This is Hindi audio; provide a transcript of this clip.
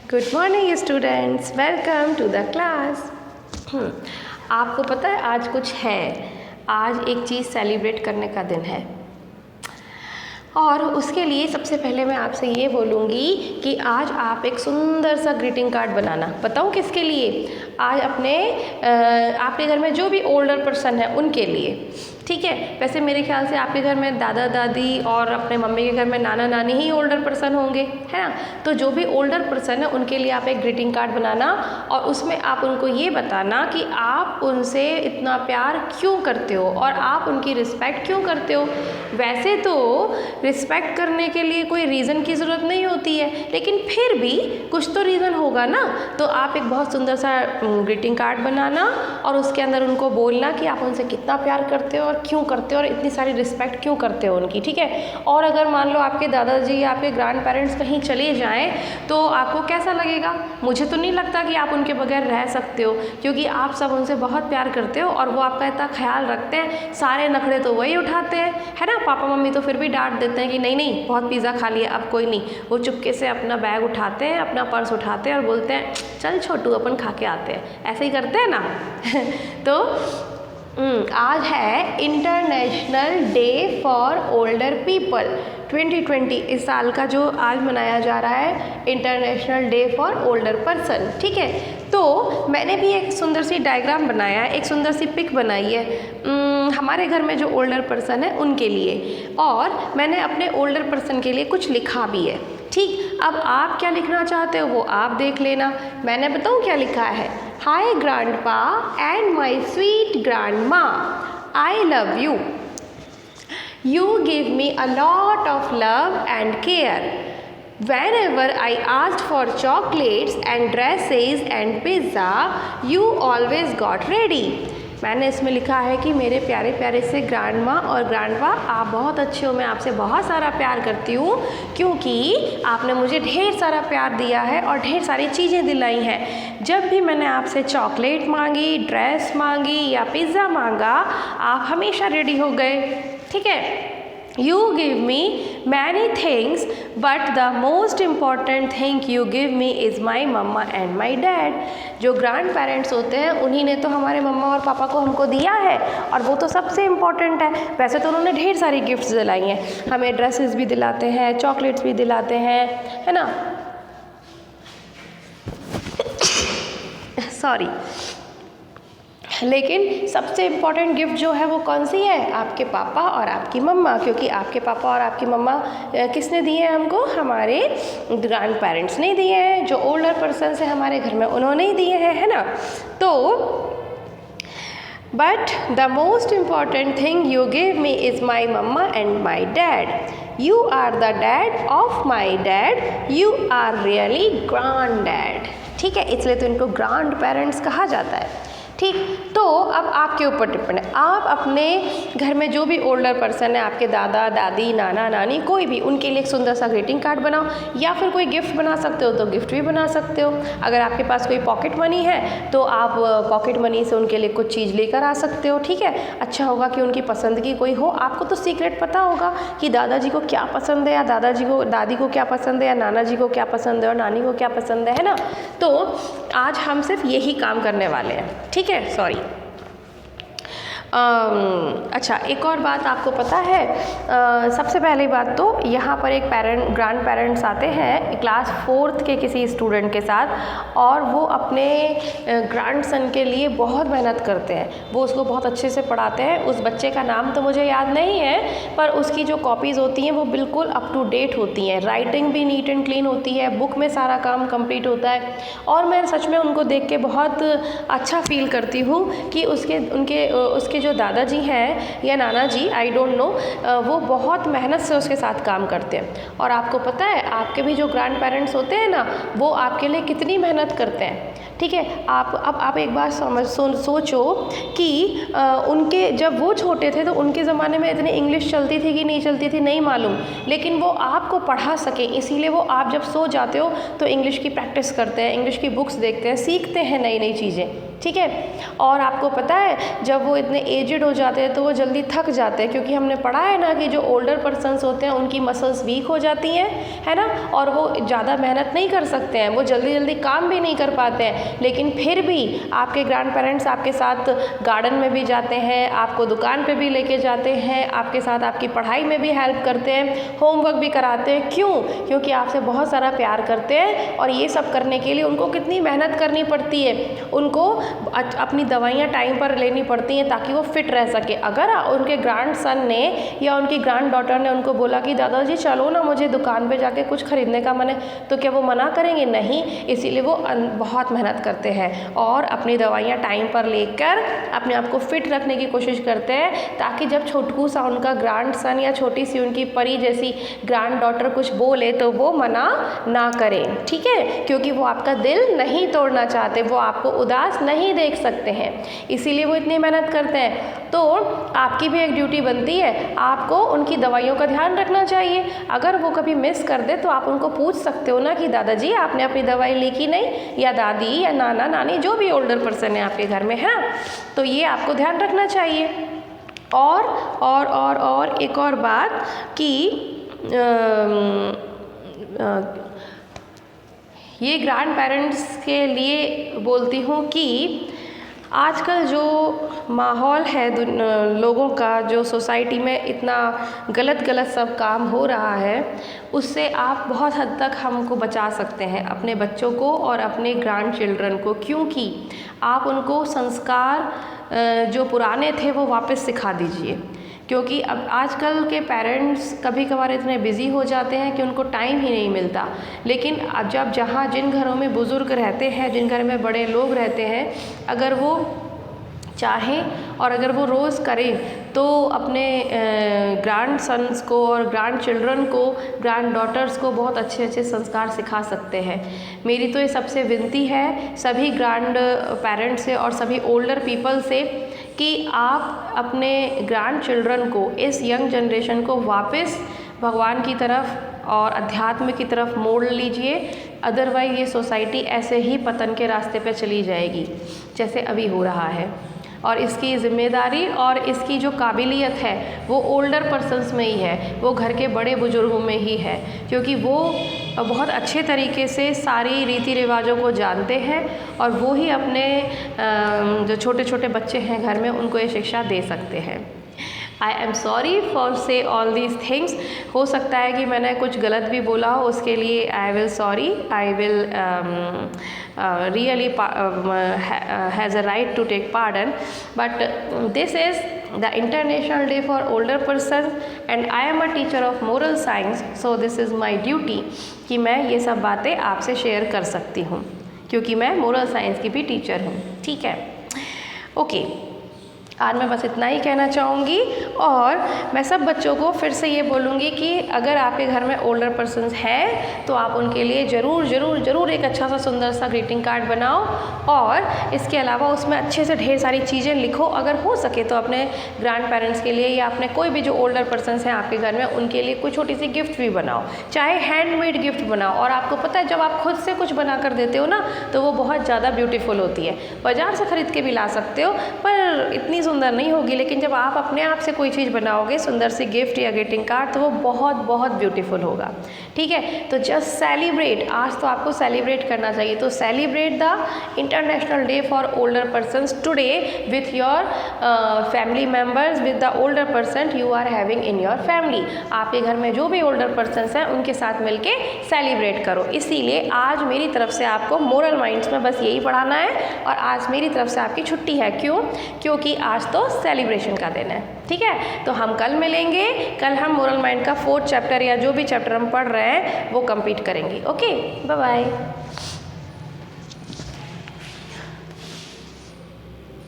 Good morning students, welcome to the class. आपको पता है आज कुछ है, आज एक चीज़ सेलिब्रेट करने का दिन है और उसके लिए सबसे पहले मैं आपसे ये बोलूँगी कि आज आप एक सुंदर सा ग्रीटिंग कार्ड बनाना। बताऊँ किसके लिए? आज आपके घर में जो भी ओल्डर पर्सन है उनके लिए, ठीक है। वैसे मेरे ख्याल से आपके घर में दादा दादी और अपने मम्मी के घर में नाना नानी ही ओल्डर पर्सन होंगे, है ना। तो जो भी ओल्डर पर्सन है उनके लिए आप एक ग्रीटिंग कार्ड बनाना और उसमें आप उनको ये बताना कि आप उनसे इतना प्यार क्यों करते हो और आप उनकी रिस्पेक्ट क्यों करते हो। वैसे तो रिस्पेक्ट करने के लिए कोई रीज़न की ज़रूरत नहीं होती है, लेकिन फिर भी कुछ तो रीज़न होगा ना। तो आप एक बहुत सुंदर सा ग्रीटिंग कार्ड बनाना और उसके अंदर उनको बोलना कि आप उनसे कितना प्यार करते हो और क्यों करते हो और इतनी सारी रिस्पेक्ट क्यों करते हो उनकी, ठीक है। और अगर मान लो आपके दादाजी या आपके ग्रैंड पेरेंट्स कहीं चले जाएं तो आपको कैसा लगेगा? मुझे तो नहीं लगता कि आप उनके बगैर रह सकते हो, क्योंकि आप सब उनसे बहुत प्यार करते हो और वो आपका इतना ख्याल रखते हैं। सारे नखरे तो वही उठाते हैं, है ना। पापा मम्मी तो फिर भी डांट देते हैं कि नहीं नहीं बहुत पिज़्ज़ा खा लिया, अब कोई नहीं। वो चुपके से अपना बैग उठाते हैं, अपना पर्स उठाते हैं और बोलते हैं चल छोटू अपन खा के आते हैं। ऐसे ही करते हैं ना। तो आज है international day for older people 2020। इस साल का जो आज मनाया जा रहा है international day for older person, ठीक है। तो मैंने भी एक सुंदर सी डायग्राम बनाया है, एक सुंदर सी पिक बनाई है हमारे घर में जो ओल्डर पर्सन है उनके लिए, और मैंने अपने ओल्डर पर्सन के लिए कुछ लिखा भी है, ठीक। अब आप क्या लिखना चाहते हो वो आप देख लेना। मैंने बताऊँ क्या लिखा है? Hi grandpa and my sweet grandma, I love you. You give me a lot of love and care. Whenever I asked for chocolates and dresses and pizza, you always got ready. मैंने इसमें लिखा है कि मेरे प्यारे प्यारे से ग्रैंडमा और ग्रैंडपा, आप बहुत अच्छे हो, मैं आपसे बहुत सारा प्यार करती हूँ क्योंकि आपने मुझे ढेर सारा प्यार दिया है और ढेर सारी चीज़ें दिलाई हैं। जब भी मैंने आपसे चॉकलेट मांगी, ड्रेस मांगी या पिज़्ज़ा मांगा, आप हमेशा रेडी हो गए, ठीक है। You give me many things, but the most important thing you give me is my mama and my dad. जो ग्रैंड पेरेंट्स होते हैं उन्हीं ने तो हमारे मम्मा और पापा को हमको दिया है और वो तो सबसे इम्पॉर्टेंट है। वैसे तो उन्होंने ढेर सारी गिफ्ट्स दिलाई हैं, हमें ड्रेसेस भी दिलाते हैं, चॉकलेट्स भी दिलाते हैं, है ना। सॉरी, लेकिन सबसे इम्पॉर्टेंट गिफ्ट जो है वो कौन सी है? आपके पापा और आपकी मम्मा, क्योंकि आपके पापा और आपकी मम्मा किसने दिए हैं हमको? हमारे ग्रैंड पेरेंट्स ने दिए हैं, जो ओल्डर पर्सन है हमारे घर में उन्होंने ही दिए हैं, है ना। तो but the most important thing you give me is my mama and my dad. You are the dad of my dad, you are really grand dad, ठीक है। इसलिए तो इनको ग्रैंड पेरेंट्स कहा जाता है, ठीक। तो अब आपके ऊपर डिपेंड है, आप अपने घर में जो भी ओल्डर पर्सन है, आपके दादा दादी, नाना नानी, कोई भी, उनके लिए एक सुंदर सा ग्रीटिंग कार्ड बनाओ, या फिर कोई गिफ्ट बना सकते हो तो गिफ्ट भी बना सकते हो। अगर आपके पास कोई पॉकेट मनी है तो आप पॉकेट मनी से उनके लिए कुछ चीज़ लेकर आ सकते हो, ठीक है। अच्छा होगा कि उनकी पसंद की कोई हो। आपको तो सीक्रेट पता होगा कि दादाजी को क्या पसंद है या दादी को क्या पसंद है या नाना जी को क्या पसंद है और नानी को क्या पसंद है ना। तो आज हम सिर्फ यही काम करने वाले हैं, ठीक है। सॉरी। अच्छा, एक और बात आपको पता है, सबसे पहली बात तो यहाँ पर एक ग्रैंड पेरेंट्स आते हैं क्लास 4th के किसी स्टूडेंट के साथ और वो अपने ग्रैंड सन के लिए बहुत मेहनत करते हैं, वो उसको बहुत अच्छे से पढ़ाते हैं। उस बच्चे का नाम तो मुझे याद नहीं है, पर उसकी जो कॉपीज़ होती हैं वो बिल्कुल अप टू डेट होती हैं, राइटिंग भी नीट एंड क्लीन होती है, बुक में सारा काम कंप्लीट होता है और मैं सच में उनको देख के बहुत अच्छा फील करती हूँ कि उसके जो दादाजी हैं या नाना जी, आई डोंट नो, वो बहुत मेहनत से उसके साथ काम करते हैं। और आपको पता है आपके भी जो ग्रैंड पेरेंट्स होते हैं ना, वो आपके लिए कितनी मेहनत करते हैं, ठीक है। आप एक बार सोचो कि उनके जब वो छोटे थे तो उनके ज़माने में इतनी इंग्लिश चलती थी कि नहीं चलती थी नहीं मालूम, लेकिन वो आपको पढ़ा सके इसीलिए वो आप जब सो जाते हो तो इंग्लिश की प्रैक्टिस करते हैं, इंग्लिश की बुक्स देखते हैं, सीखते हैं नई नई चीज़ें, ठीक है। और आप आपको पता है जब वो इतने एजेड हो जाते हैं तो वो जल्दी थक जाते हैं, क्योंकि हमने पढ़ा है ना कि जो ओल्डर पर्सन्स होते हैं उनकी मसल्स वीक हो जाती हैं, है ना, और वो ज़्यादा मेहनत नहीं कर सकते हैं, वो जल्दी जल्दी काम भी नहीं कर पाते हैं। लेकिन फिर भी आपके ग्रैंड पेरेंट्स आपके साथ गार्डन में भी जाते हैं, आपको दुकान पे भी लेके जाते हैं, आपके साथ आपकी पढ़ाई में भी हेल्प करते हैं, होमवर्क भी कराते हैं। क्यों? क्योंकि आपसे बहुत सारा प्यार करते हैं। और ये सब करने के लिए उनको कितनी मेहनत करनी पड़ती है, उनको अपनी दवाइयाँ टाइम पर लेनी पड़ती हैं ताकि वो फिट रह सके। अगर उनके ग्रैंड सन ने या उनकी ग्रैंड डॉटर ने उनको बोला कि दादाजी चलो ना, मुझे दुकान पे जाके कुछ खरीदने का मन है, तो क्या वो मना करेंगे? नहीं। इसीलिए वो बहुत मेहनत करते हैं और अपनी दवाइयाँ टाइम पर लेकर अपने आप को फिट रखने की कोशिश करते हैं, ताकि जब छोटकू सा उनका ग्रैंड सन या छोटी सी उनकी परी जैसी ग्रैंड डॉटर कुछ बोले तो वो मना ना करें, ठीक है, क्योंकि वो आपका दिल नहीं तोड़ना चाहते, वो आपको उदास नहीं देख सकते हैं, इसीलिए वो इतनी मेहनत करते हैं। तो आपकी भी एक ड्यूटी बनती है, आपको उनकी दवाइयों का ध्यान रखना चाहिए। अगर वो कभी मिस कर दे तो आप उनको पूछ सकते हो ना कि दादाजी आपने अपनी दवाई ली कि नहीं, या दादी या नाना नानी जो भी ओल्डर पर्सन है आपके घर में, है ना, तो ये आपको ध्यान रखना चाहिए। और एक और बात कि ये ग्रैंड पेरेंट्स के लिए बोलती हूँ कि आजकल जो माहौल है लोगों का, जो सोसाइटी में इतना गलत सब काम हो रहा है, उससे आप बहुत हद तक हमको बचा सकते हैं, अपने बच्चों को और अपने ग्रैंड चिल्ड्रन को, क्योंकि आप उनको संस्कार जो पुराने थे वो वापस सिखा दीजिए। क्योंकि अब आजकल के पेरेंट्स कभी कभार इतने बिज़ी हो जाते हैं कि उनको टाइम ही नहीं मिलता। लेकिन जब जहाँ जिन घरों में बुज़ुर्ग रहते हैं, जिन घर में बड़े लोग रहते हैं, अगर वो चाहें और अगर वो रोज़ करें तो अपने ग्रैंड सन्स को और ग्रैंड चिल्ड्रन को, ग्रैंड डॉटर्स को बहुत अच्छे अच्छे संस्कार सिखा सकते हैं। मेरी तो ये सबसे विनती है सभी ग्रैंड पेरेंट्स से और सभी ओल्डर पीपल से कि आप अपने ग्रैंड चिल्ड्रन को, इस यंग जनरेशन को वापस भगवान की तरफ और अध्यात्म की तरफ मोड़ लीजिए। अदरवाइज़ ये सोसाइटी ऐसे ही पतन के रास्ते पे चली जाएगी जैसे अभी हो रहा है। और इसकी ज़िम्मेदारी और इसकी जो काबिलियत है वो ओल्डर पर्सन्स में ही है, वो घर के बड़े बुजुर्गों में ही है, क्योंकि वो बहुत अच्छे तरीके से सारी रीति रिवाजों को जानते हैं और वो ही अपने जो छोटे छोटे बच्चे हैं घर में उनको ये शिक्षा दे सकते हैं। आई एम सॉरी फॉर से ऑल दीज थिंग्स। हो सकता है कि मैंने कुछ गलत भी बोला हो, उसके लिए I will sorry, I will really has a right to take pardon, but this is the International Day for Older Person and I am a teacher of moral science, so this is my duty कि मैं ये सब बातें आपसे शेयर कर सकती हूँ, क्योंकि मैं मोरल साइंस की भी टीचर हूँ, ठीक है। ओके, आज मैं बस इतना ही कहना चाहूँगी और मैं सब बच्चों को फिर से ये बोलूँगी कि अगर आपके घर में ओल्डर पर्सन्स हैं तो आप उनके लिए ज़रूर एक अच्छा सा सुंदर सा ग्रीटिंग कार्ड बनाओ और इसके अलावा उसमें अच्छे से ढेर सारी चीज़ें लिखो। अगर हो सके तो अपने ग्रैंड पेरेंट्स के लिए या अपने कोई भी जो ओल्डर पर्सन्स हैं आपके घर में उनके लिए कोई छोटी सी गिफ्ट भी बनाओ, चाहे हैंडमेड गिफ्ट बनाओ। और आपको पता है जब आप खुद से कुछ बना कर देते हो ना तो वो बहुत ज़्यादा ब्यूटीफुल होती है। बाज़ार से ख़रीद के भी ला सकते हो पर इतनी सुंदर नहीं होगी, लेकिन जब आप अपने आप से कोई चीज़ बनाओगे, सुंदर सी गिफ्ट या ग्रीटिंग कार्ड, तो वो बहुत ब्यूटीफुल होगा, ठीक है। तो जस्ट सेलिब्रेट, आज तो आपको सेलिब्रेट करना चाहिए, तो celebrate the international day for older persons today with your family members, with the older person you are having in your family. आपके घर में जो भी ओल्डर पर्सन्स हैं उनके साथ मिलके सेलिब्रेट करो। इसीलिए आज मेरी तरफ से आपको मोरल माइंड्स में बस यही पढ़ाना है और आज मेरी तरफ से आपकी छुट्टी है। क्यों? क्योंकि आज तो सेलिब्रेशन का दिन है, ठीक है। तो हम कल मिलेंगे, कल हम मोरल माइंड का 4th चैप्टर या जो भी चैप्टर हम पढ़ रहे हैं वो कंप्लीट करेंगे। Okay, bye bye.